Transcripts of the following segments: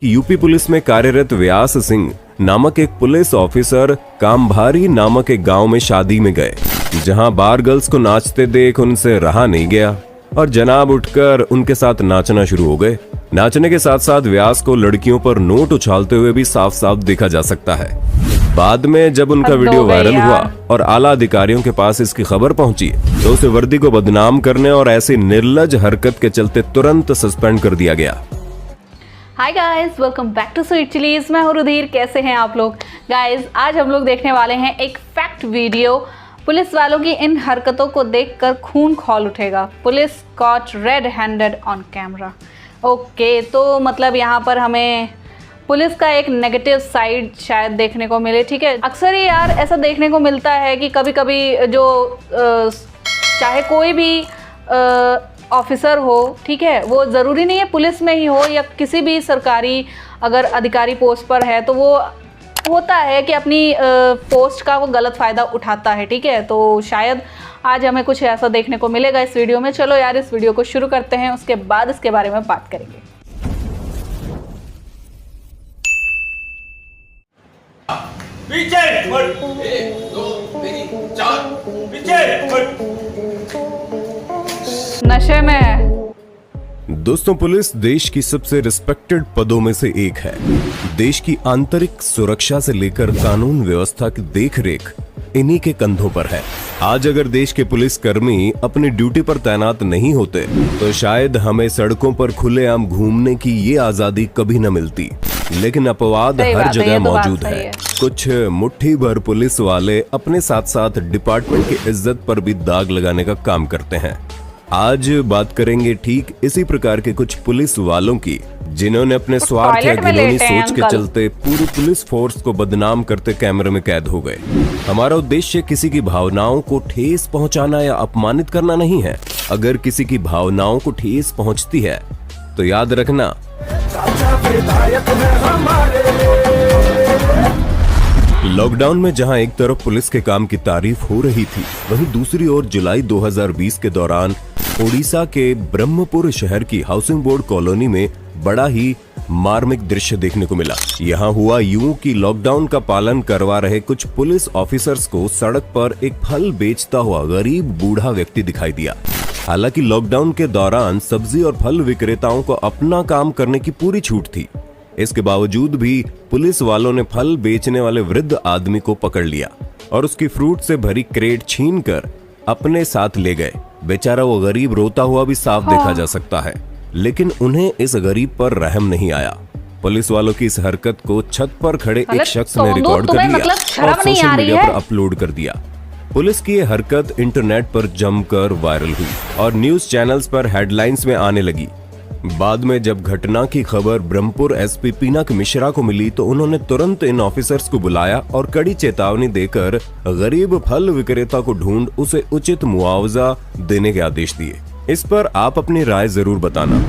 कि UP police में कार्यरत व्यास सिंह नामक एक पुलिस ऑफिसर कामभारी नामक एक गांव में शादी में गए, जहां बार गर्ल्स को नाचते देख उनसे रहा नहीं गया और जनाब उठकर उनके साथ नाचना शुरू हो गए। नाचने के साथ साथ व्यास को लड़कियों पर नोट उछालते हुए भी साफ साफ देखा जा सकता है। बाद में जब उनका वीडियो वायरल हुआ और आला अधिकारियों के पास इसकी खबर पहुंची तो उसे वर्दी को बदनाम करने और ऐसी निर्लज हरकत के चलते तुरंत सस्पेंड कर दिया गया। Hi guys, welcome back to sweet chillies. मैं हूं रुधिर। कैसे हैं आप लोग? गाइस, आज हम लोग देखने वाले हैं एक फैक्ट वीडियो। पुलिस वालों की इन हरकतों को देखकर खून खौल उठेगा। Police cot red handed on camera. Okay, तो मतलब यहाँ पर हमें पुलिस का एक नेगेटिव साइड शायद देखने को मिले। ठीक है, अक्सर ही यार ऐसा देखने को मिलता है कि कभी कभी जो चाहे कोई भी ऑफिसर हो, ठीक है, वो ज़रूरी नहीं है पुलिस में ही हो या किसी भी सरकारी अगर अधिकारी पोस्ट पर है, तो वो होता है कि अपनी पोस्ट का वो गलत फ़ायदा उठाता है। ठीक है, तो शायद आज हमें कुछ ऐसा देखने को मिलेगा इस वीडियो में। चलो यार, इस वीडियो को शुरू करते हैं, उसके बाद इसके बारे में बात करेंगे। पीछे एक, दो, तीन, चार, पीछे नशे में। दोस्तों, पुलिस देश की सबसे रिस्पेक्टेड पदों में से एक है। देश की आंतरिक सुरक्षा से लेकर कानून व्यवस्था की देखरेख इन्हीं के कंधों पर है। आज अगर देश के पुलिस कर्मी अपनी ड्यूटी पर तैनात नहीं होते तो शायद हमें सड़कों पर खुलेआम घूमने की ये आजादी कभी न मिलती। लेकिन अपवाद हर जगह मौजूद है। कुछ मुट्ठी भर पुलिस वाले अपने साथ साथ डिपार्टमेंट की इज्जत पर भी दाग लगाने का काम करते हैं। आज बात करेंगे ठीक इसी प्रकार के कुछ पुलिस वालों की, जिन्होंने अपने स्वार्थ या घिनौनी सोच के चलते पूरी पुलिस फोर्स को बदनाम करते कैमरे में कैद हो गए। हमारा उद्देश्य किसी की भावनाओं को ठेस पहुंचाना या अपमानित करना नहीं है। अगर किसी की भावनाओं को ठेस पहुंचती है तो याद रखना, लॉकडाउन में जहां एक तरफ पुलिस के काम की तारीफ हो रही थी, वहीं दूसरी ओर जुलाई 2020 के दौरान ओडिशा के ब्रह्मपुर शहर की हाउसिंग बोर्ड कॉलोनी में बड़ा ही मार्मिक दृश्य देखने को मिला। यहाँ हुआ यूं कि लॉकडाउन का पालन करवा रहे कुछ पुलिस ऑफिसर्स को सड़क पर एक फल बेचता हुआ गरीब बूढ़ा व्यक्ति दिखाई दिया। हालांकि लॉकडाउन के दौरान सब्जी और फल विक्रेताओं को अपना काम करने की पूरी छूट थी। इसके बावजूद भी पुलिस वालों ने फल बेचने वाले वृद्ध आदमी को पकड़ लिया और उसकी फ्रूट से भरी क्रेट छीनकर अपने साथ ले गए। बेचारा वो गरीब रोता हुआ भी साफ देखा जा सकता है, लेकिन उन्हें इस गरीब पर रहम नहीं आया। पुलिस वालों की इस हरकत को छत पर खड़े एक शख्स ने रिकॉर्ड कर लिया और सोशल मीडिया पर अपलोड कर दिया। पुलिस की ये हरकत इंटरनेट पर जमकर वायरल हुई और न्यूज चैनल्स पर हेडलाइंस में आने लगी। बाद में जब घटना की खबर ब्रह्मपुर एसपी पिनाक मिश्रा को मिली तो उन्होंने तुरंत इन ऑफिसर्स को बुलाया और कड़ी चेतावनी देकर गरीब फल विक्रेता को ढूंढ उसे उचित मुआवजा देने के आदेश दिए। इस पर आप अपनी राय जरूर बताना।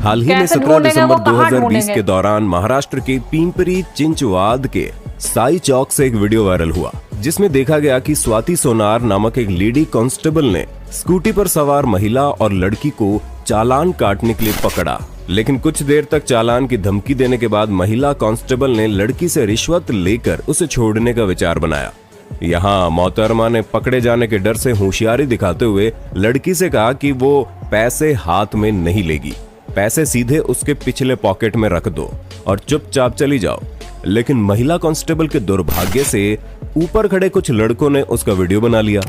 हाल ही में 17 दिसंबर 2020 के दौरान महाराष्ट्र के पिंपरी चिंचवाद के साई चौक से एक वीडियो वायरल हुआ, जिसमें देखा गया कि स्वाति सोनार नामक एक लेडी कांस्टेबल ने स्कूटी पर सवार महिला और लड़की को चालान काटने के लिए पकड़ा। लेकिन कुछ देर तक चालान की धमकी देने के बाद महिला कांस्टेबल ने लड़की से रिश्वत लेकर उसे छोड़ने का विचार बनाया। यहाँ मोहतरमा ने पकड़े जाने के डर से होशियारी दिखाते हुए लड़की से कहा कि वो पैसे हाथ में नहीं लेगी, पैसे सीधे उसके पिछले पॉकेट में रख दो और चुपचाप चली जाओ। लेकिन महिला कांस्टेबल के दुर्भाग्य से ऊपर खड़े कुछ लड़कों ने उसका वीडियो बना लिया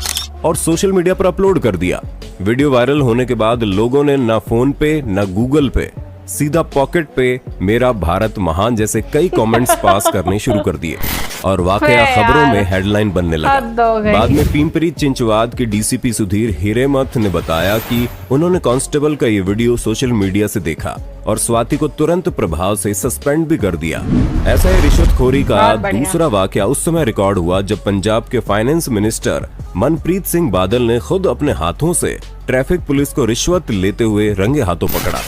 और सोशल मीडिया पर अपलोड कर दिया। वीडियो वायरल होने के बाद लोगों ने ना फोन पे ना गूगल पे सीधा पॉकेट पे मेरा भारत महान जैसे कई कमेंट्स पास करने शुरू कर दिए और वाकया खबरों में हेडलाइन बनने लगा। बाद में पिंपरी चिंचवाद के डीसीपी सुधीर हिरेमठ ने बताया कि उन्होंने कांस्टेबल का ये वीडियो सोशल मीडिया से देखा और स्वाति को तुरंत प्रभाव से सस्पेंड भी कर दिया। ऐसा ही रिश्वतखोरी का दूसरा वाकया उस समय रिकॉर्ड हुआ जब पंजाब के फाइनेंस मिनिस्टर मनप्रीत सिंह बादल ने खुद अपने हाथों से ट्रैफिक पुलिस को रिश्वत लेते हुए रंगे हाथों पकड़ा।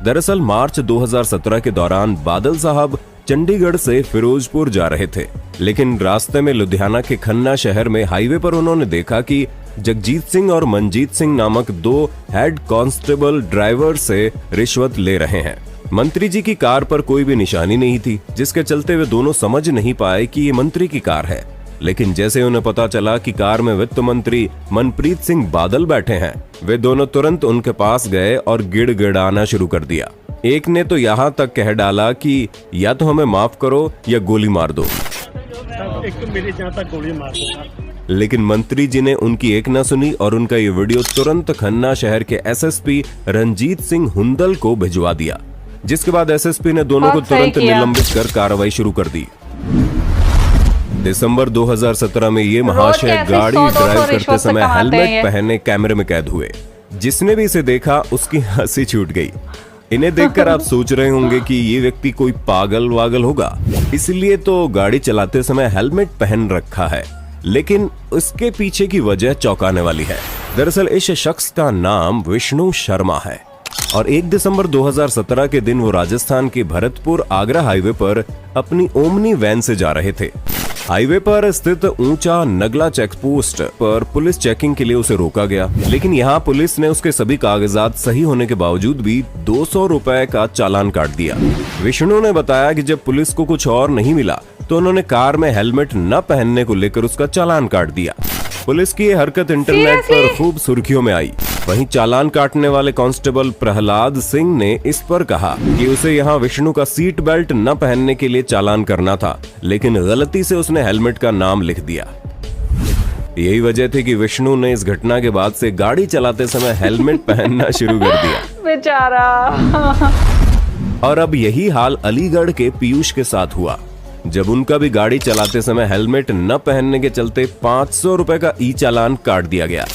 दरअसल मार्च 2017 के दौरान बादल साहब चंडीगढ़ से फिरोजपुर जा रहे थे, लेकिन रास्ते में लुधियाना के खन्ना शहर में हाईवे पर उन्होंने देखा कि जगजीत सिंह और मनजीत सिंह नामक दो हेड कांस्टेबल ड्राइवर से रिश्वत ले रहे हैं। मंत्री जी की कार पर कोई भी निशानी नहीं थी, जिसके चलते वे दोनों समझ नहीं पाए कि ये मंत्री की कार है। लेकिन जैसे उन्हें पता चला कि कार में वित्त मंत्री मनप्रीत सिंह बादल बैठे हैं, वे दोनों तुरंत उनके पास गए और गिड़गिड़ाना शुरू कर दिया। एक ने तो यहाँ तक कह डाला कि या तो हमें माफ करो या गोली मार दो। एक तो मेरे जहाँ तक गोली मार दूंगा। लेकिन मंत्री जी ने उनकी एक न सुनी और उनका ये वीडियो तुरंत खन्ना शहर के एसएसपी रंजीत सिंह हुंदल को भिजवा दिया, जिसके बाद एसएसपी ने दोनों को बहुत सही तुरंत किया। निलंबित कर कार्रवाई शुरू कर दी। दिसंबर 2017 में ये महाशय ऐसे गाड़ी 100-200 ड्राइव करते रिश्वत से समय कमाते हैं हेलमेट ये। पहने कैमरे में कैद हुए। जिसने भी इसे देखा उसकी हंसी छूट गई। इन्हें देखकर आप सोच रहे होंगे कि ये व्यक्ति कोई पागल वागल होगा, इसलिए तो गाड़ी चलाते समय हेलमेट पहन रखा है। लेकिन उसके पीछे की वजह चौंकाने वाली है। दरअसल इस शख्स का नाम विष्णु शर्मा है और 1 दिसंबर 2017 के दिन वो राजस्थान के भरतपुर आगरा हाईवे पर अपनी ओमनी वैन से जा रहे थे। हाईवे पर स्थित ऊंचा नगला चेक पोस्ट पर पुलिस चेकिंग के लिए उसे रोका गया, लेकिन यहाँ पुलिस ने उसके सभी कागजात सही होने के बावजूद भी 200 रुपए का चालान काट दिया। विष्णु ने बताया कि जब पुलिस को कुछ और नहीं मिला तो उन्होंने कार में हेलमेट न पहनने को लेकर उसका चालान काट दिया। पुलिस की ये हरकत इंटरनेट पर खूब सुर्खियों में आई। वहीं चालान काटने वाले कांस्टेबल प्रहलाद सिंह ने इस पर कहा कि उसे यहाँ विष्णु का सीट बेल्ट न पहनने के लिए चालान करना था, लेकिन गलती से उसने हेलमेट का नाम लिख दिया। यही वजह थी कि विष्णु ने इस घटना के बाद से गाड़ी चलाते समय हेलमेट पहनना शुरू कर दिया। बेचारा। और अब यही हाल अलीगढ़ के पीयूष के साथ हुआ, जब उनका भी गाड़ी चलाते समय हेलमेट न पहनने के चलते 500 रुपए का ई चालान काट दिया गया।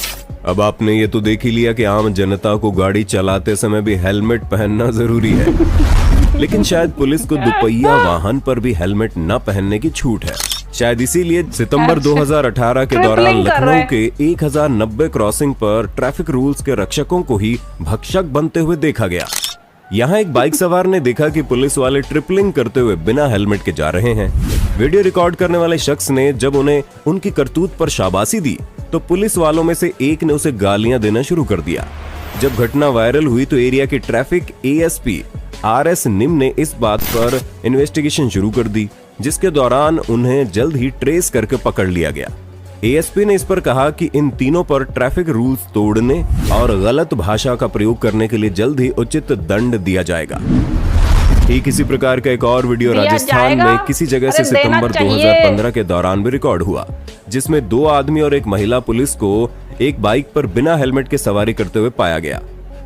अब आपने ये तो देख ही लिया कि आम जनता को गाड़ी चलाते समय भी हेलमेट पहनना जरूरी है, लेकिन शायद पुलिस को दुपहिया वाहन पर भी हेलमेट न पहनने की छूट है। शायद इसीलिए सितंबर 2018 के दौरान ट्रिपलिंग कर लखनऊ रहे। के 1090 क्रॉसिंग पर ट्रैफिक रूल्स के रक्षकों को ही भक्षक बनते हुए देखा गया। यहाँ एक बाइक सवार ने देखा कि पुलिस वाले ट्रिपलिंग करते हुए बिना हेलमेट के जा रहे हैं। वीडियो रिकॉर्ड करने वाले शख्स ने जब उन्हें उनकी करतूत पर शाबाशी दी तो पुलिस वालों में से एक ने उसे गालियां देना शुरू कर दिया। जब घटना वायरल हुई तो एरिया के ट्रैफिक एएसपी आरएस निम ने इस बात पर इन्वेस्टिगेशन शुरू कर दी, जिसके दौरान उन्हें जल्द ही ट्रेस करके पकड़ लिया गया। एएसपी ने इस पर कहा कि इन तीनों पर ट्रैफिक रूल्स तोड़ने और गलत भाषा का प्रयोग करने के लिए जल्द ही उचित दंड दिया जाएगा। ठीक इसी प्रकार का एक और वीडियो दिया राजस्थान जाएगा? में किसी जगह से अरे देना सितंबर चाहिए। 2015 के दौरान भी रिकॉर्ड हुआ, जिसमें 2 आदमी और एक महिला पुलिस को एक बाइक पर बिना हेलमेट के सवारी करते हुए पाया गया।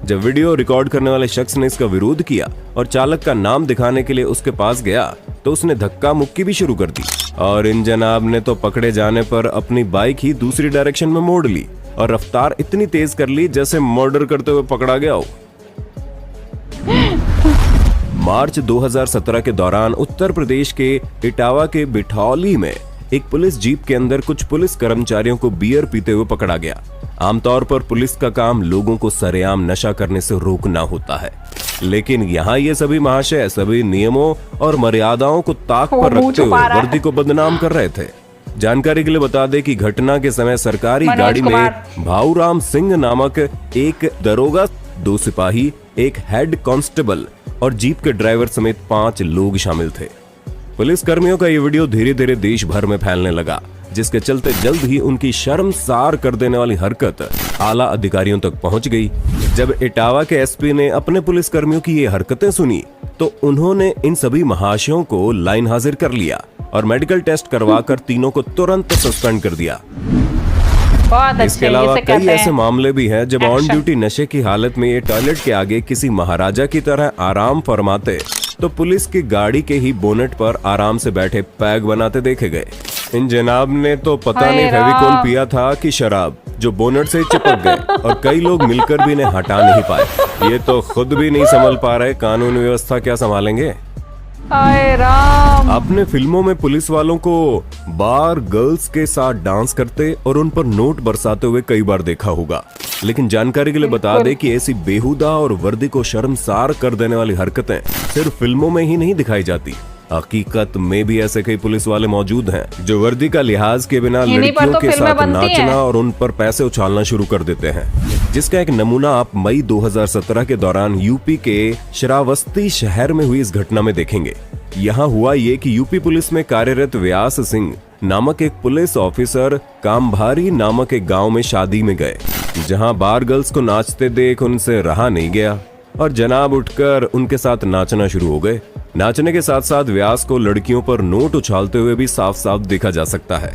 जब वीडियो रिकॉर्ड करने वाले शख्स ने इसका विरोध किया और चालक का नाम दिखाने के लिए उसके पास गया तो उसने धक्का मुक्की भी शुरू कर दी और इन जनाब ने तो पकड़े जाने पर अपनी बाइक ही दूसरी डायरेक्शन में मोड़ ली और रफ्तार इतनी तेज कर ली जैसे मर्डर करते हुए पकड़ा गया हो। मार्च 2017 के दौरान उत्तर प्रदेश के इटावा के बिठौली में एक पुलिस जीप के अंदर कुछ पुलिस कर्मचारियों को बियर पीते हुए पकड़ा गया। आमतौर पर पुलिस का काम लोगों को सरेआम नशा करने से रोकना होता है, लेकिन यहाँ ये सभी महाशय सभी नियमों और मर्यादाओं को ताक पर मुंह रखते छुपा हुए रहा है। वर्दी को बदनाम कर रहे थे। जानकारी के लिए बता दें कि घटना के समय सरकारी मनोज गाड़ी में कुमार। भाऊराम सिंह नामक एक दरोगा, 2 सिपाही, एक हेड कांस्टेबल और जीप के ड्राइवर समेत 5 लोग शामिल थे। पुलिस कर्मियों का ये वीडियो धीरे धीरे देश भर में फैलने लगा, जिसके चलते जल्द ही उनकी शर्मसार कर देने वाली हरकत आला अधिकारियों तक पहुंच गई। जब इटावा के एसपी ने अपने पुलिस कर्मियों की ये हरकतें सुनी तो उन्होंने इन सभी महाशयों को लाइन हाजिर कर लिया और मेडिकल टेस्ट करवाकर तीनों को तुरंत सस्पेंड कर दिया। बहुत इसके अच्छे, अलावा जिसे कई कहते ऐसे हैं मामले भी हैं जब ऑन एक्शन। ड्यूटी नशे की हालत में ये टॉयलेट के आगे किसी महाराजा की तरह आराम फरमाते तो पुलिस की गाड़ी के ही बोनेट पर आराम से बैठे पैग बनाते देखे गए। इन जनाब ने तो पता हाय नहीं राम। फेविकोल पिया था कि शराब, जो बोनेट से ही चिपक गए और कई लोग मिलकर भी इन्हें हटा नहीं पाए। ये तो खुद भी नहीं संभल पा रहे, कानून व्यवस्था क्या संभालेंगे। हाय राम। आपने फिल्मों में पुलिस वालों को बार गर्ल्स के साथ डांस करते और उन पर नोट बरसाते हुए कई बार देखा होगा, लेकिन जानकारी के लिए बता दें कि ऐसी बेहुदा और वर्दी को शर्मसार कर देने वाली हरकतें सिर्फ फिल्मों में ही नहीं दिखाई जाती। हकीकत में भी ऐसे कई पुलिस वाले मौजूद हैं जो वर्दी का लिहाज के बिना इन्हीं पर लड़कियों तो के फिल्में साथ बनती हैं। नाचना और उन पर पैसे उछालना शुरू कर देते हैं, जिसका एक नमूना आप मई 2017 के दौरान यूपी के श्रावस्ती शहर में हुई इस घटना में देखेंगे। यहाँ हुआ ये कि यूपी पुलिस में कार्यरत व्यास सिंह नामक एक पुलिस ऑफिसर कामभारी नामक एक गांव में शादी में गए, जहां बार गर्ल्स को नाचते देख उनसे रहा नहीं गया और जनाब उठकर उनके साथ नाचना शुरू हो गए। नाचने के साथ साथ व्यास को लड़कियों पर नोट उछालते हुए भी साफ साफ देखा जा सकता है।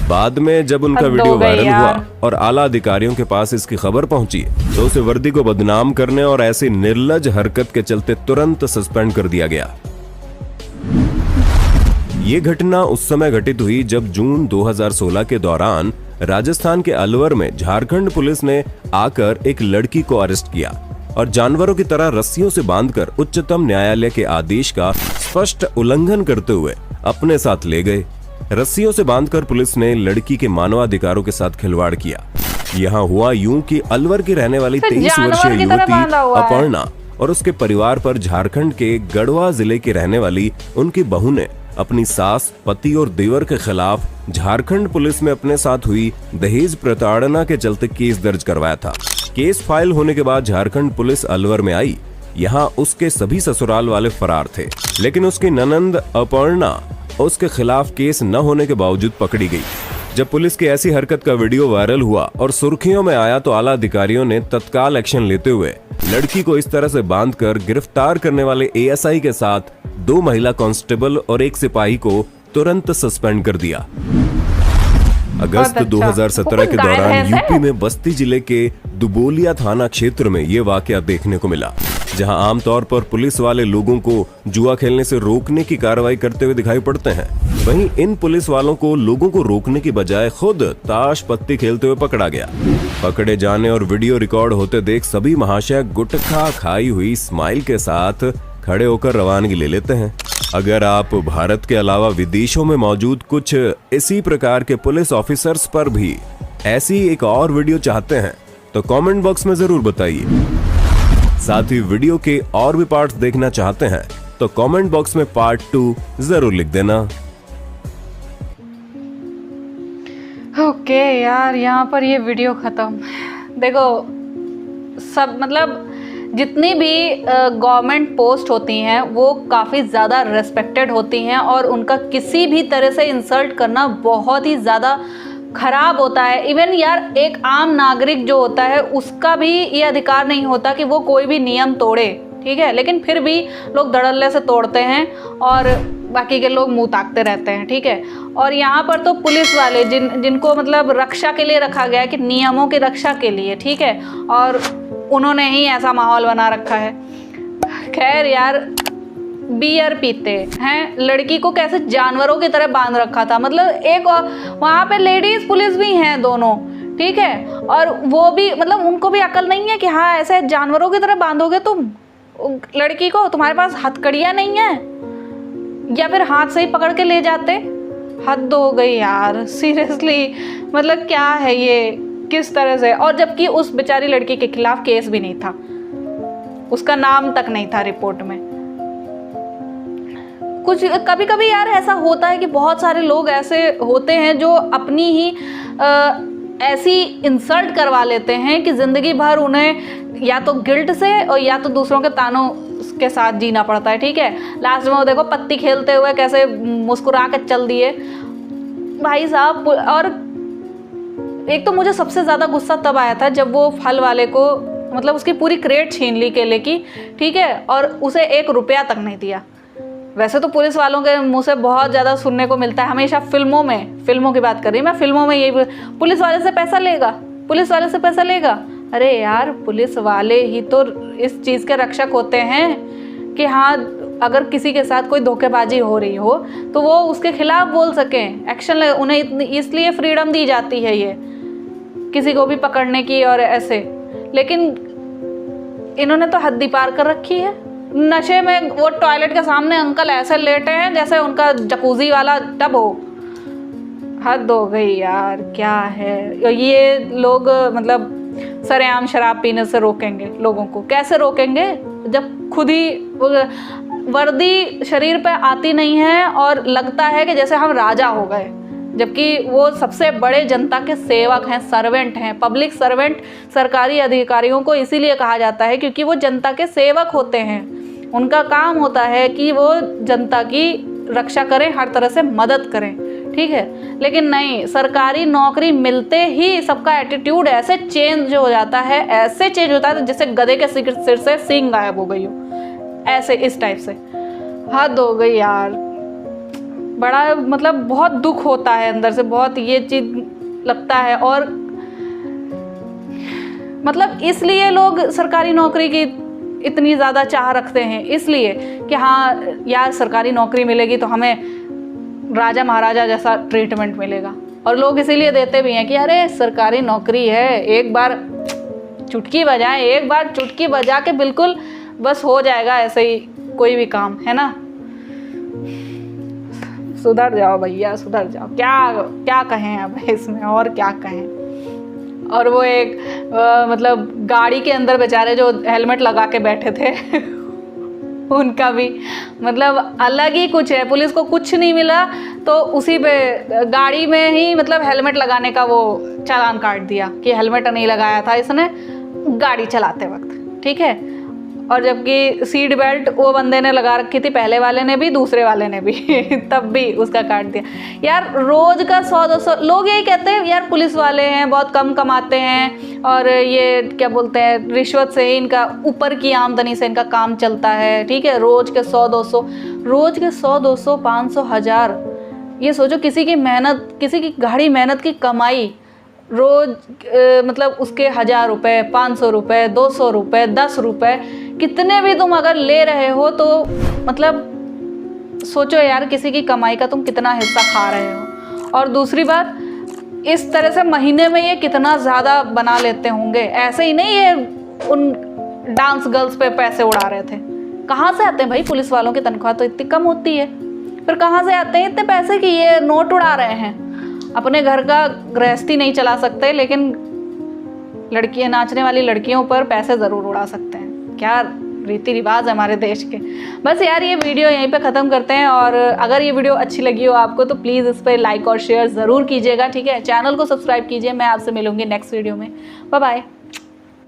बाद में जब उनका वीडियो वायरल हुआ और आला अधिकारियों के पास इसकी खबर पहुंची तो उसे वर्दी को बदनाम करने और ऐसी निर्लज हरकत के चलते तुरंत सस्पेंड कर दिया गया। ये घटना उस समय घटित हुई जब जून 2016 के दौरान राजस्थान के अलवर में झारखंड पुलिस ने आकर एक लड़की को अरेस्ट किया और जानवरों की तरह रस्सियों से बांधकर उच्चतम न्यायालय के आदेश का स्पष्ट उल्लंघन करते हुए अपने साथ ले गए। रस्सियों से बांधकर पुलिस ने लड़की के मानवाधिकारों के साथ खिलवाड़ किया। यहाँ हुआ यूं कि अलवर की रहने वाली 23 वर्षीय युवती अपर्णा और उसके परिवार पर झारखंड के गढ़वा जिले की रहने वाली उनकी बहू ने अपनी सास, पति और देवर के खिलाफ झारखंड पुलिस में अपने साथ हुई दहेज प्रताड़ना के चलते केस दर्ज करवाया था। केस फाइल होने के बाद झारखंड पुलिस अलवर में आई। यहाँ उसके सभी ससुराल वाले फरार थे, लेकिन उसकी ननंद अपर्णा उसके खिलाफ केस न होने के बावजूद पकड़ी गई। जब पुलिस की ऐसी हरकत का वीडियो वायरल हुआ और सुर्खियों में आया तो आला अधिकारियों ने तत्काल एक्शन लेते हुए लड़की को इस तरह से बांधकर गिरफ्तार करने वाले एएसआई के साथ 2 महिला कांस्टेबल और 1 सिपाही को तुरंत सस्पेंड कर दिया। अगस्त 2017 के दौरान यूपी में बस्ती जिले के दुबोलिया थाना क्षेत्र में ये वाकया देखने को मिला, जहां आमतौर पर पुलिस वाले लोगों को जुआ खेलने से रोकने की कार्रवाई करते हुए दिखाई पड़ते हैं। वहीं इन पुलिस वालों को लोगों को रोकने की बजाय खुद ताश पत्ती खेलते हुए पकड़ा गया। पकड़े जाने और वीडियो रिकॉर्ड होते देख सभी महाशय गुटखा खाई हुई स्माइल के साथ खड़े होकर रवानगी ले लेते हैं। अगर आप भारत के अलावा विदेशों में मौजूद कुछ इसी प्रकार के पुलिस ऑफिसर्स पर भी ऐसी एक और वीडियो चाहते हैं तो कमेंट बॉक्स में जरूर बताइए। साथ ही वीडियो के और भी पार्ट्स देखना चाहते हैं तो कमेंट बॉक्स में पार्ट 2 जरूर लिख देना। ओके यार, यहाँ पर ये वीडियो खत्म। देखो सब मतलब जितनी भी गवर्नमेंट पोस्ट होती हैं वो काफ़ी ज़्यादा रेस्पेक्टेड होती हैं और उनका किसी भी तरह से इंसल्ट करना बहुत ही ज़्यादा खराब होता है। इवन यार एक आम नागरिक जो होता है उसका भी ये अधिकार नहीं होता कि वो कोई भी नियम तोड़े, ठीक है, लेकिन फिर भी लोग धड़ल्ले से तोड़ते हैं और बाकी के लोग मुंह ताकते रहते हैं, ठीक है। और यहाँ पर तो पुलिस वाले जिनको मतलब रक्षा के लिए रखा गया है कि नियमों की रक्षा के लिए, ठीक है, और उन्होंने ही ऐसा माहौल बना रखा है। खैर यार, बियर पीते हैं, लड़की को कैसे जानवरों की तरह बांध रखा था। मतलब एक वहाँ पे लेडीज पुलिस भी हैं दोनों, ठीक है, और वो भी मतलब उनको भी अकल नहीं है कि हाँ ऐसे जानवरों की तरह बांधोगे तुम लड़की को, तुम्हारे पास हथकड़ियाँ नहीं है या फिर हाथ से ही पकड़ के ले जाते। हद हो गई यार, सीरियसली। मतलब क्या है ये, किस तरह से। और जबकि उस बेचारी लड़की के खिलाफ केस भी नहीं था, उसका नाम तक नहीं था रिपोर्ट में। कुछ कभी कभी यार ऐसा होता है कि बहुत सारे लोग ऐसे होते हैं जो अपनी ही ऐसी इंसल्ट करवा लेते हैं कि ज़िंदगी भर उन्हें या तो गिल्ट से और या तो दूसरों के तानों के साथ जीना पड़ता है, ठीक है। लास्ट में वो देखो पत्ती खेलते हुए कैसे मुस्कुरा के चल दिए भाई साहब। और एक तो मुझे सबसे ज़्यादा गुस्सा तब आया था जब वो फल वाले को मतलब उसकी पूरी क्रेट छीन ली केले की, ठीक है, और उसे 1 रुपया तक नहीं दिया। वैसे तो पुलिस वालों के मुंह से बहुत ज़्यादा सुनने को मिलता है हमेशा, फिल्मों की बात कर रही हूँ मैं, फिल्मों में यही पुलिस वाले से पैसा लेगा, पुलिस वाले से पैसा लेगा। अरे यार, पुलिस वाले ही तो इस चीज़ के रक्षक होते हैं कि हाँ अगर किसी के साथ कोई धोखेबाजी हो रही हो तो वो उसके खिलाफ बोल सकें, एक्शन ले। उन्हें इसलिए फ्रीडम दी जाती है ये किसी को भी पकड़ने की और ऐसे। लेकिन इन्होंने तो हद्दी पार कर रखी है। नशे में वो टॉयलेट के सामने अंकल ऐसे लेटे हैं जैसे उनका जकूजी वाला टब हो। हद हो गई यार, क्या है ये लोग। मतलब सरेआम शराब पीने से रोकेंगे लोगों को, कैसे रोकेंगे जब खुद ही वर्दी शरीर पे आती नहीं है और लगता है कि जैसे हम राजा हो गए। जबकि वो सबसे बड़े जनता के सेवक हैं, सर्वेंट हैं। पब्लिक सर्वेंट सरकारी अधिकारियों को इसीलिए कहा जाता है क्योंकि वो जनता के सेवक होते हैं। उनका काम होता है कि वो जनता की रक्षा करें, हर तरह से मदद करें, ठीक है। लेकिन नहीं, सरकारी नौकरी मिलते ही सबका एटीट्यूड ऐसे चेंज हो जाता है, ऐसे चेंज होता है जैसे गधे के सिर से सींग गायब हो गई हो, ऐसे इस टाइप से। हद हो गई यार, बड़ा मतलब बहुत दुख होता है अंदर से, बहुत ये चीज़ लगता है। और मतलब इसलिए लोग सरकारी नौकरी की इतनी ज़्यादा चाह रखते हैं, इसलिए कि हाँ यार सरकारी नौकरी मिलेगी तो हमें राजा महाराजा जैसा ट्रीटमेंट मिलेगा। और लोग इसीलिए देते भी हैं कि अरे सरकारी नौकरी है, एक बार चुटकी बजाएं, एक बार चुटकी बजा के बिल्कुल बस हो जाएगा ऐसे ही कोई भी काम, है ना। सुधर जाओ भैया, सुधर जाओ। क्या कहें अब इसमें, और क्या कहें। और वो एक मतलब गाड़ी के अंदर बेचारे जो हेलमेट लगा के बैठे थे उनका भी मतलब अलग ही कुछ है। पुलिस को कुछ नहीं मिला तो उसी पे गाड़ी में ही मतलब हेलमेट लगाने का वो चालान काट दिया कि हेलमेट नहीं लगाया था इसने गाड़ी चलाते वक्त, ठीक है। और जबकि सीट बेल्ट वो बंदे ने लगा रखी थी, पहले वाले ने भी, दूसरे वाले ने भी तब भी उसका काट दिया। यार रोज का 100-200 लोग यही कहते हैं यार पुलिस वाले हैं बहुत कम कमाते हैं और ये क्या बोलते हैं रिश्वत से ही इनका, ऊपर की आमदनी से इनका काम चलता है, ठीक है। रोज के 100-200, रोज के 100-200 500-1000, ये सोचो किसी की मेहनत, किसी की गाढ़ी मेहनत की कमाई रोज मतलब उसके 1000 रुपये, 500 रुपये, 200 रुपये, 10 रुपये, कितने भी तुम अगर ले रहे हो तो मतलब सोचो यार किसी की कमाई का तुम कितना हिस्सा खा रहे हो। और दूसरी बात, इस तरह से महीने में ये कितना ज़्यादा बना लेते होंगे। ऐसे ही नहीं ये उन डांस गर्ल्स पे पैसे उड़ा रहे थे। कहाँ से आते हैं भाई पुलिस वालों की तनख्वाह तो इतनी कम होती है, फिर कहाँ से आते हैं इतने पैसे कि ये नोट उड़ा रहे हैं। अपने घर का गृहस्थी नहीं चला सकते लेकिन लड़कियां, नाचने वाली लड़कियों पर पैसे ज़रूर उड़ा सकते हैं। क्या रीति रिवाज है हमारे देश के। बस यार ये वीडियो यहीं पे ख़त्म करते हैं। और अगर ये वीडियो अच्छी लगी हो आपको तो प्लीज़ इस पर लाइक और शेयर ज़रूर कीजिएगा, ठीक है। चैनल को सब्सक्राइब कीजिए। मैं आपसे मिलूंगी नेक्स्ट वीडियो में। Bye bye.